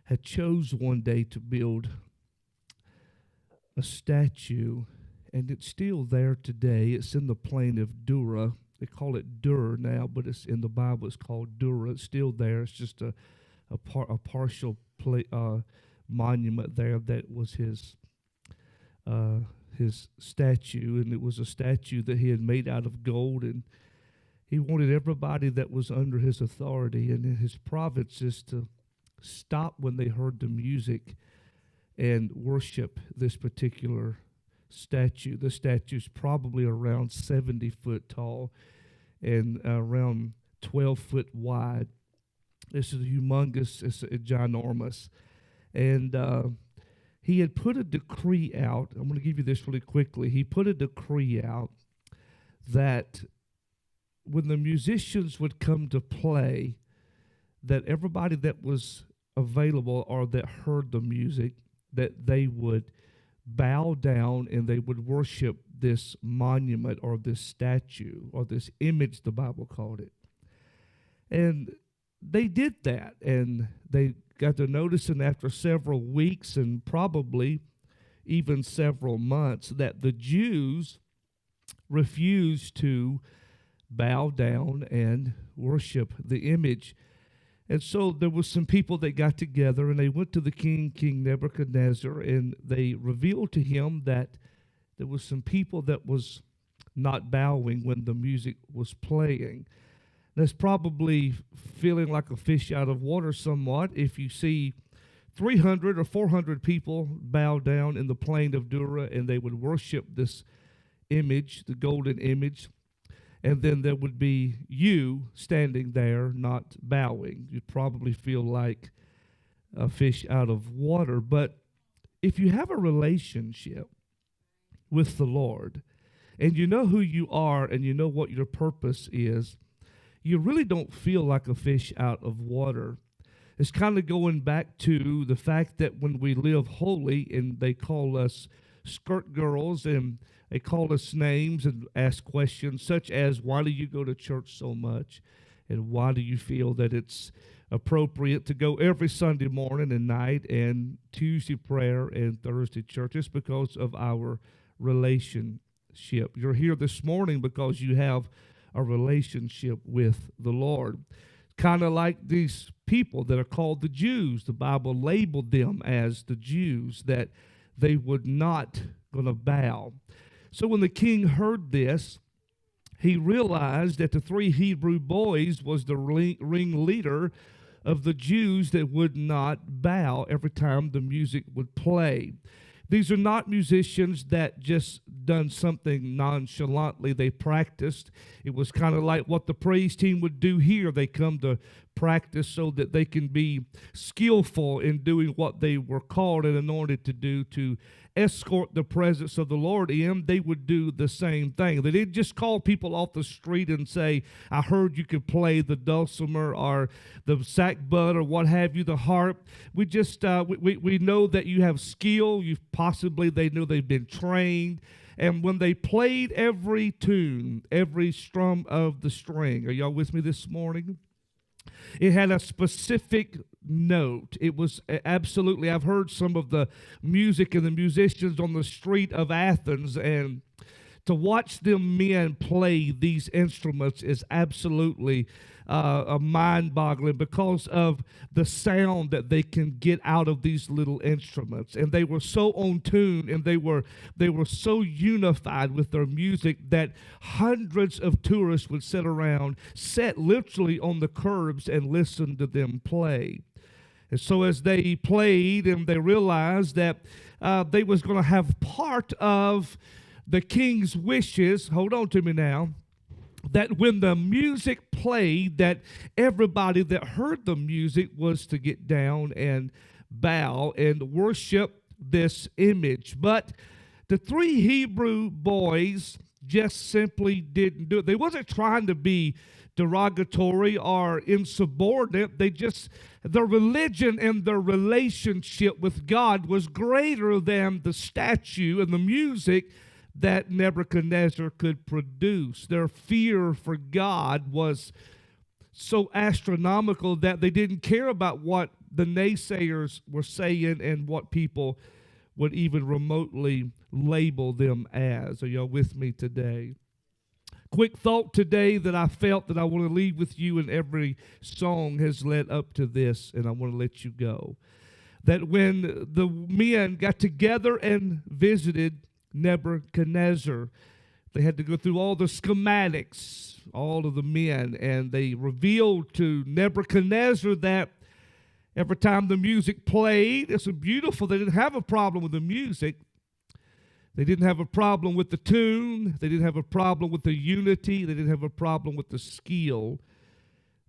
had chose one day to build a statue, and it's still there today. It's in the plain of Dura. They call it Dur now, but it's in the Bible. It's called Dura. It's still there. It's just a partial monument there that was his statue, and it was a statue that he had made out of gold, and he wanted everybody that was under his authority and in his provinces to stop when they heard the music and worship this particular statue. The statue's probably around 70 foot tall and around 12 foot wide. This is humongous. It's ginormous. And he had put a decree out. I'm going to give you this really quickly. He put a decree out that when the musicians would come to play, that everybody that was available or that heard the music, that they would bow down and they would worship this monument or this statue or this image, the Bible called it. And they did that, and they got to noticing after several weeks and probably even several months that the Jews refused to bow down and worship the image. And so there was some people that got together, and they went to the king, King Nebuchadnezzar, and they revealed to him that there was some people that was not bowing when the music was playing. That's probably feeling like a fish out of water somewhat if you see 300 or 400 people bow down in the plain of Dura, and they would worship this image, the golden image, and then there would be you standing there not bowing. You'd probably feel like a fish out of water. But if you have a relationship with the Lord, and you know who you are and you know what your purpose is, you really don't feel like a fish out of water. It's kind of going back to the fact that when we live holy, and they call us skirt girls, and they call us names and ask questions such as, why do you go to church so much? And why do you feel that it's appropriate to go every Sunday morning and night and Tuesday prayer and Thursday church? It's because of our relationship. You're here this morning because you have a relationship with the Lord. Kind of like these people that are called the Jews. The Bible labeled them as the Jews, that they would not going to bow. So when the king heard this, he realized that the three Hebrew boys was the ringleader of the Jews that would not bow every time the music would play. These are not musicians that just done something nonchalantly. They practiced. It was kind of like what the praise team would do here. They come to practice so that they can be skillful in doing what they were called and anointed to do, to escort the presence of the Lord in. They would do the same thing. They didn't just call people off the street and say, I heard you could play the dulcimer or the sackbut or what have you, the harp. We just we know that you have skill. They know they've been trained. And when they played every tune, every strum of the string, are y'all with me this morning? It had a specific note. It was absolutely, I've heard some of the music and the musicians on the street of Athens, and to watch them men play these instruments is absolutely mind-boggling because of the sound that they can get out of these little instruments. And they were so on tune, and they were so unified with their music that hundreds of tourists would sit literally on the curbs and listen to them play. And so as they played, and they realized that they was going to have part of the king's wishes, hold on to me now, that when the music played, that everybody that heard the music was to get down and bow and worship this image. But the three Hebrew boys just simply didn't do it. They wasn't trying to be derogatory or insubordinate. Their religion and their relationship with God was greater than the statue and the music that Nebuchadnezzar could produce. Their fear for God was so astronomical that they didn't care about what the naysayers were saying and what people would even remotely label them as. Are y'all with me today? Quick thought today that I felt that I want to leave with you, and every song has led up to this, and I want to let you go. That when the men got together and visited Nebuchadnezzar, they had to go through all the schematics, all of the men, and they revealed to Nebuchadnezzar that every time the music played, it's so beautiful. They didn't have a problem with the music. They didn't have a problem with the tune. They didn't have a problem with the unity. They didn't have a problem with the skill.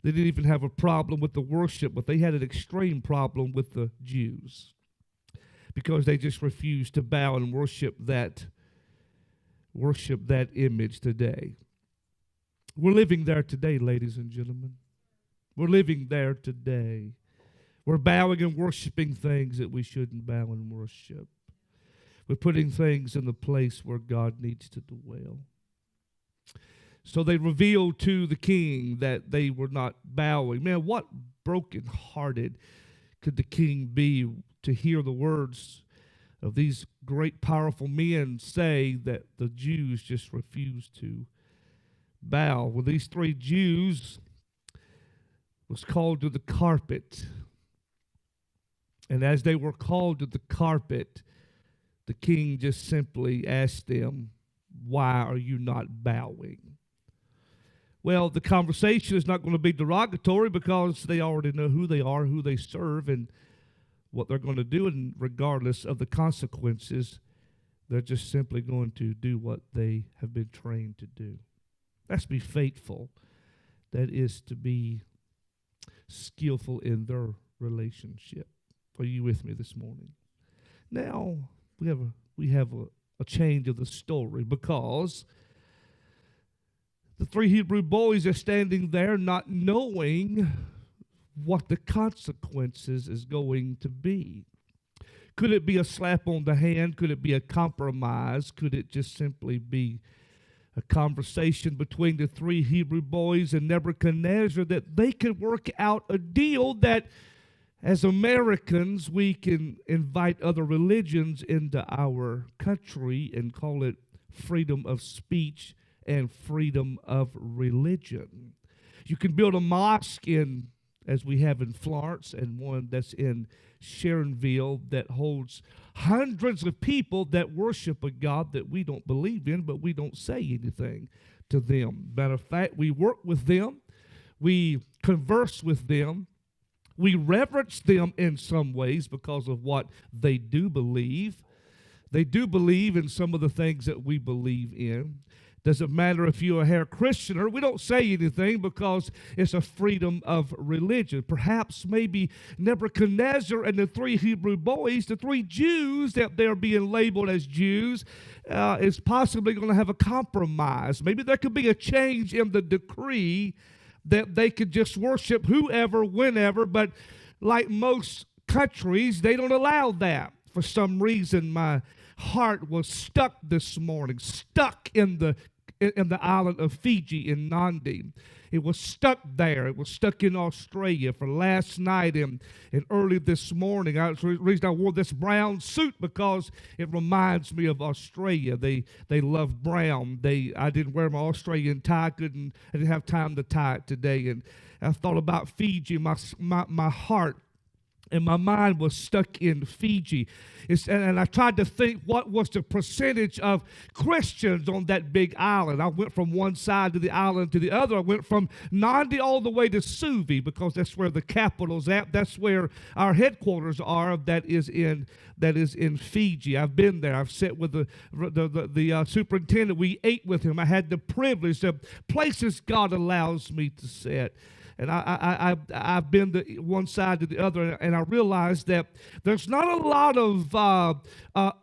They didn't even have a problem with the worship, but they had an extreme problem with the Jews because they just refused to bow and worship that image today. We're living there today, ladies and gentlemen. We're living there today. We're bowing and worshiping things that we shouldn't bow and worship. We're putting things in the place where God needs to dwell. So they revealed to the king that they were not bowing. Man, what brokenhearted could the king be to hear the words of these great, powerful men say that the Jews just refused to bow? Well, these three Jews was called to the carpet. And as they were called to the carpet, the king just simply asked them, "Why are you not bowing?" Well, the conversation is not going to be derogatory because they already know who they are, who they serve, and what they're going to do. And regardless of the consequences, they're just simply going to do what they have been trained to do. That's to be faithful. That is to be skillful in their relationship. Are you with me this morning? Now, we have a change of the story because the three Hebrew boys are standing there not knowing what the consequences is going to be. Could it be a slap on the hand? Could it be a compromise? Could it just simply be a conversation between the three Hebrew boys and Nebuchadnezzar that they could work out a deal that as Americans, we can invite other religions into our country and call it freedom of speech and freedom of religion. You can build a mosque as we have in Florence, and one that's in Sharonville that holds hundreds of people that worship a God that we don't believe in, but we don't say anything to them. Matter of fact, we work with them, we converse with them, we reverence them in some ways because of what they do believe. They do believe in some of the things that we believe in. Doesn't matter if you're a hair Christianer. We don't say anything because it's a freedom of religion. Perhaps maybe Nebuchadnezzar and the three Hebrew boys, the three Jews that they're being labeled as Jews, is possibly going to have a compromise. Maybe there could be a change in the decree that they could just worship whoever, whenever, but like most countries, they don't allow that. For some reason, my heart was stuck this morning, stuck in the island of Fiji in Nandi. It was stuck there. It was stuck in Australia for last night and early this morning. That's the reason I wore this brown suit, because it reminds me of Australia. They love brown. I didn't wear my Australian tie. I didn't have time to tie it today. And I thought about Fiji. My heart and my mind was stuck in Fiji. And I tried to think what was the percentage of Christians on that big island. I went from one side of the island to the other. I went from Nandi all the way to Suvi, because that's where the capital's at. That's where our headquarters are. That is in Fiji. I've been there. I've sat with the superintendent. We ate with him. I had the privilege of places God allows me to sit. And I've been to one side to the other, and I realized that there's not a lot of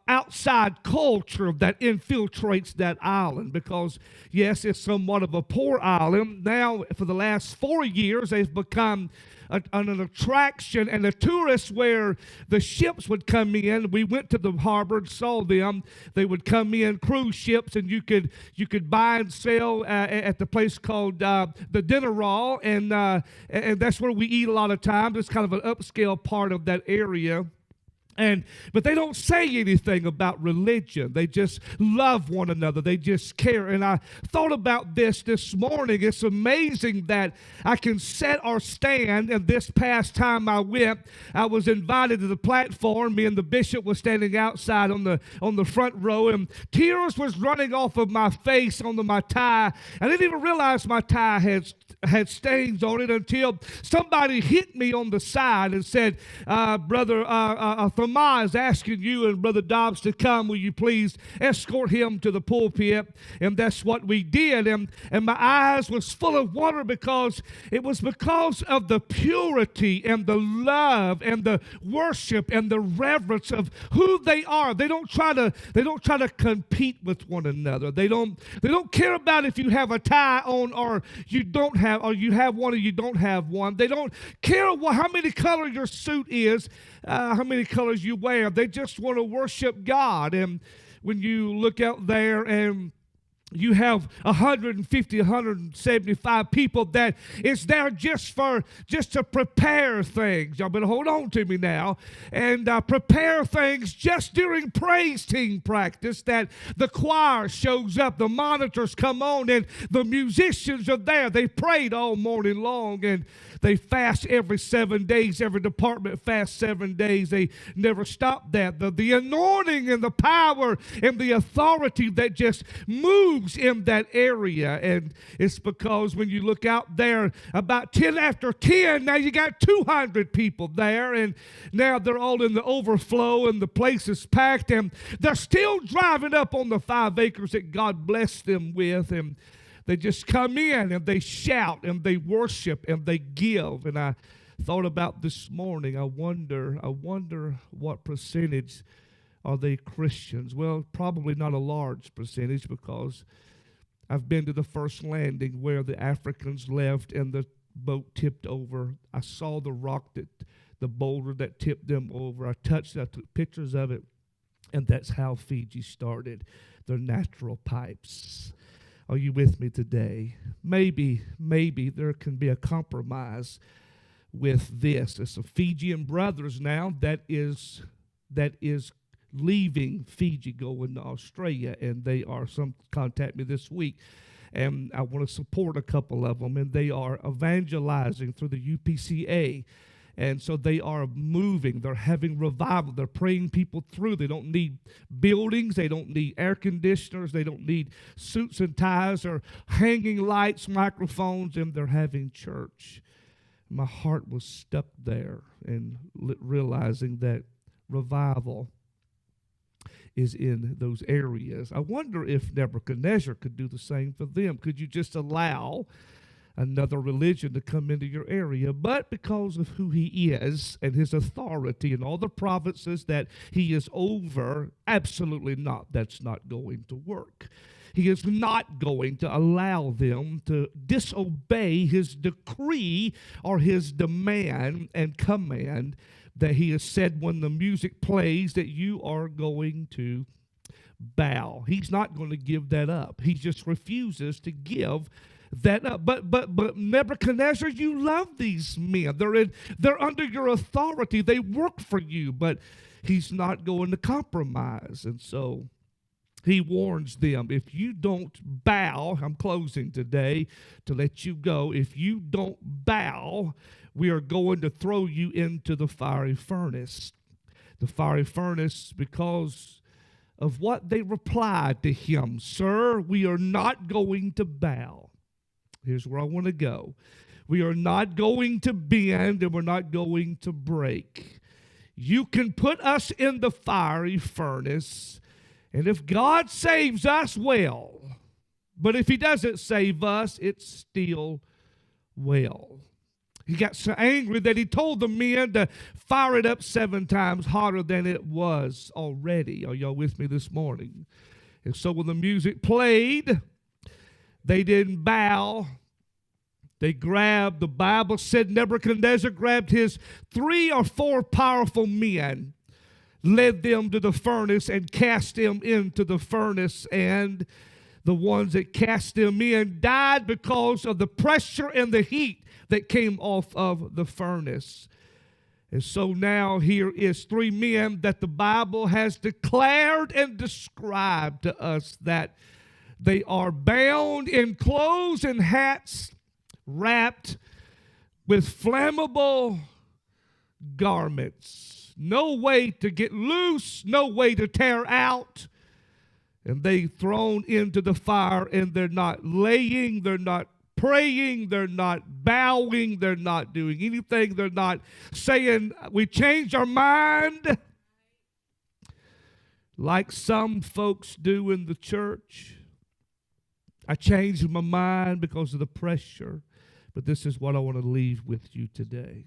outside culture that infiltrates that island, because, yes, it's somewhat of a poor island. Now, for the last 4 years, they've become an attraction and a tourist where the ships would come in. We went to the harbor and saw them. They would come in, cruise ships, and you could buy and sell at the place called the Dinner Raw, and that's where we eat a lot of times. It's kind of an upscale part of that area. But they don't say anything about religion. They just love one another. They just care. And I thought about this morning. It's amazing that I can set or stand. And this past time I went, I was invited to the platform. Me and the bishop was standing outside on the front row, and tears was running off of my face onto my tie. I didn't even realize my tie had stains on it until somebody hit me on the side and said, Brother Thamar is asking you and Brother Dobbs to come. Will you please escort him to the pulpit? And that's what we did. And my eyes was full of water because it was because of the purity and the love and the worship and the reverence of who they are. They don't try to compete with one another. They don't care about if you have a tie on or you don't have, or you have one or you don't have one. They don't care how many color your suit is, how many colors you wear. They just want to worship God. And when you look out there and you have 150, 175 people that is there just to prepare things. Y'all better hold on to me now. And prepare things just during praise team practice, that the choir shows up, the monitors come on, and the musicians are there. They prayed all morning long, and they fast every 7 days. Every department fasts 7 days. They never stop that. The anointing and the power and the authority that just moves in that area. And it's because when you look out there about 10 after 10, now you got 200 people there, and now they're all in the overflow and the place is packed, and they're still driving up on the 5 acres that God blessed them with, and they just come in and they shout and they worship and they give. And I thought about this morning, I wonder what percentage are they Christians? Well, probably not a large percentage, because I've been to the first landing where the Africans left and the boat tipped over. I saw the rock, the boulder that tipped them over. I touched it, I took pictures of it, and that's how Fiji started their natural pipes. Are you with me today? Maybe there can be a compromise with this. There's some Fijian brothers now that is leaving Fiji, going to Australia, and some contact me this week, and I want to support a couple of them, and they are evangelizing through the UPCA. And so they are moving. They're having revival. They're praying people through. They don't need buildings. They don't need air conditioners. They don't need suits and ties or hanging lights, microphones, and they're having church. My heart was stuck there and realizing that revival is in those areas. I wonder if Nebuchadnezzar could do the same for them. Could you just allow another religion to come into your area? But because of who he is and his authority and all the provinces that he is over, absolutely not. That's not going to work. He is not going to allow them to disobey his decree or his demand and command that he has said when the music plays that you are going to bow. He's not going to give that up. He just refuses to give that up. But Nebuchadnezzar, you love these men. They're under your authority. They work for you, but he's not going to compromise. And so he warns them, if you don't bow, I'm closing today to let you go. If you don't bow, we are going to throw you into the fiery furnace. The fiery furnace, because of what they replied to him. Sir, we are not going to bow. Here's where I want to go. We are not going to bend, and we're not going to break. You can put us in the fiery furnace, and if God saves us, well. But if he doesn't save us, it's still well. He got so angry that he told the men to fire it up 7 times hotter than it was already. Are y'all with me this morning? And so when the music played, they didn't bow. The Bible said Nebuchadnezzar grabbed his 3 or 4 powerful men, led them to the furnace, and cast them into the furnace. And the ones that cast them in died because of the pressure and the heat that came off of the furnace. And so now here is 3 men that the Bible has declared and described to us that they are bound in clothes and hats, wrapped with flammable garments. No way to get loose, no way to tear out. And they thrown into the fire, and they're not laying, they're not praying, they're not bowing, they're not doing anything, they're not saying, we changed our mind, like some folks do in the church. I changed my mind because of the pressure. But this is what I want to leave with you today.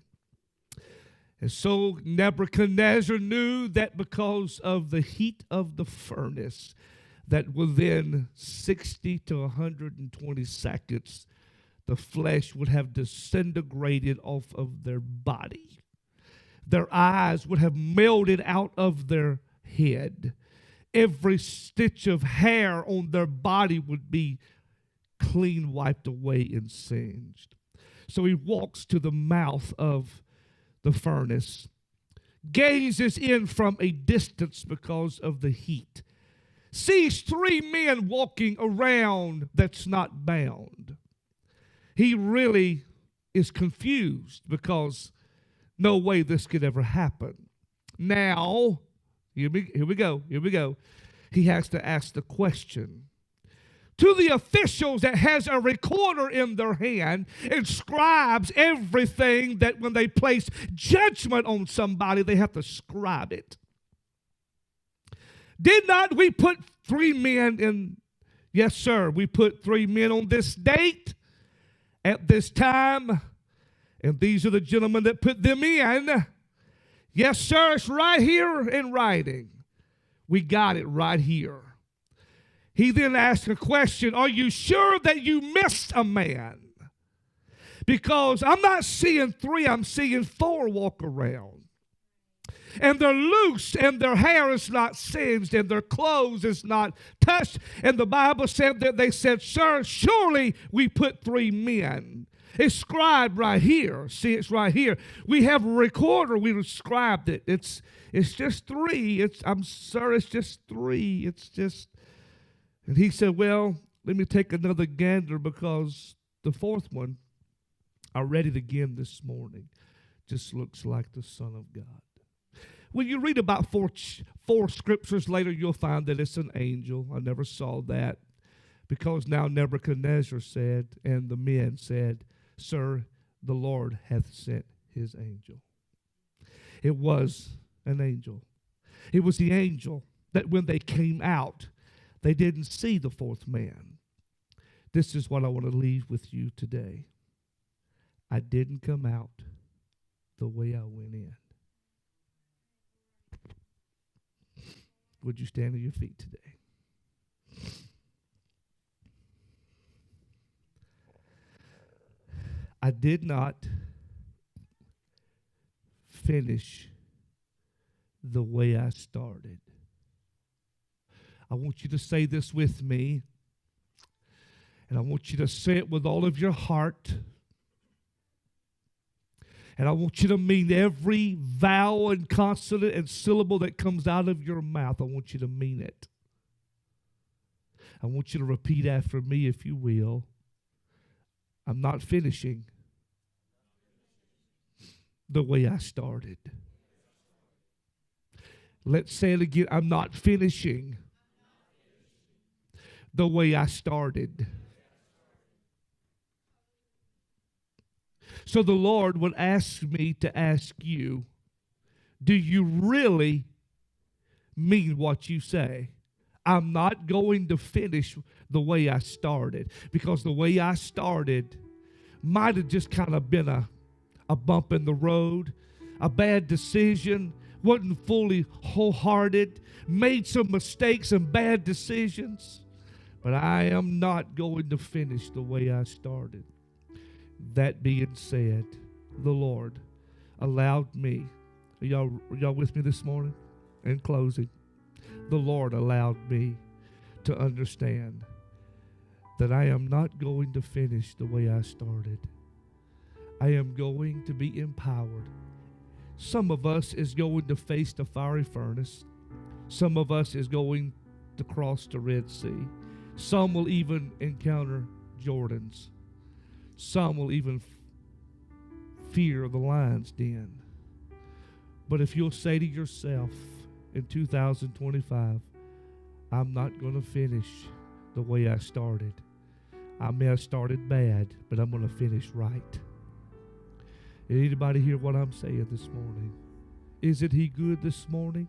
And so Nebuchadnezzar knew that because of the heat of the furnace, that within 60 to 120 seconds, the flesh would have disintegrated off of their body. Their eyes would have melted out of their head. Every stitch of hair on their body would be clean wiped away and singed. So he walks to the mouth of the furnace, gazes in from a distance because of the heat, sees 3 men walking around that's not bound. He really is confused because no way this could ever happen. Now, here we go. He has to ask the question to the officials that has a recorder in their hand and scribes everything that when they place judgment on somebody, they have to scribe it. Did not we put 3 men in? Yes, sir. We put 3 men on this date at this time, and these are the gentlemen that put them in. Yes, sir. It's right here in writing. We got it right here. He then asked a question, are you sure that you missed a man? Because I'm not seeing 3, I'm seeing 4 walk around. And they're loose, and their hair is not singed, and their clothes is not touched. And the Bible said that they said, sir, surely we put 3 men. It's scribed right here. See, it's right here. We have a recorder. We described it. It's just 3. I'm sir, it's just 3. It's just. And he said, well, let me take another gander because the 4th one, I read it again this morning, just looks like the Son of God. When you read about four scriptures later, you'll find that it's an angel. I never saw that because now Nebuchadnezzar said, and the men said, sir, the Lord hath sent his angel. It was an angel. It was the angel that when they came out, they didn't see the 4th man. This is what I want to leave with you today. I didn't come out the way I went in. Would you stand on your feet today? I did not finish the way I started. I want you to say this with me, and I want you to say it with all of your heart. And I want you to mean every vowel and consonant and syllable that comes out of your mouth. I want you to mean it. I want you to repeat after me, if you will. I'm not finishing the way I started. Let's say it again. I'm not finishing the way I started. So the Lord would ask me to ask you, do you really mean what you say? I'm not going to finish the way I started, because the way I started might have just kind of been a bump in the road, a bad decision, wasn't fully wholehearted, made some mistakes and bad decisions. But I am not going to finish the way I started. That being said, the Lord allowed me, are y'all with me this morning? In closing, the Lord allowed me to understand that I am not going to finish the way I started. I am going to be empowered. Some of us is going to face the fiery furnace. Some of us is going to cross the Red Sea. Some will even encounter Jordans. Some will even fear the lion's den. But if you'll say to yourself in 2025, I'm not going to finish the way I started. I may have started bad, but I'm going to finish right. Anybody hear what I'm saying this morning? Isn't he good this morning?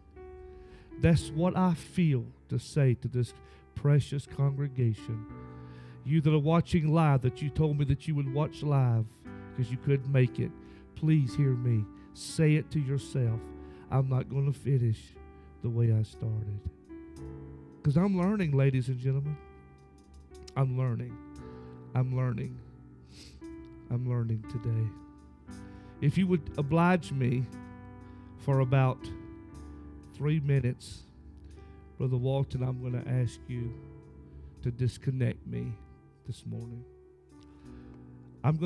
That's what I feel to say to this precious congregation. You that are watching live, that you told me that you would watch live because you couldn't make it, please hear me. Say it to yourself. I'm not going to finish the way I started. Because I'm learning, ladies and gentlemen. I'm learning. I'm learning. I'm learning today. If you would oblige me for about 3 minutes, Brother Walton, I'm going to ask you to disconnect me this morning.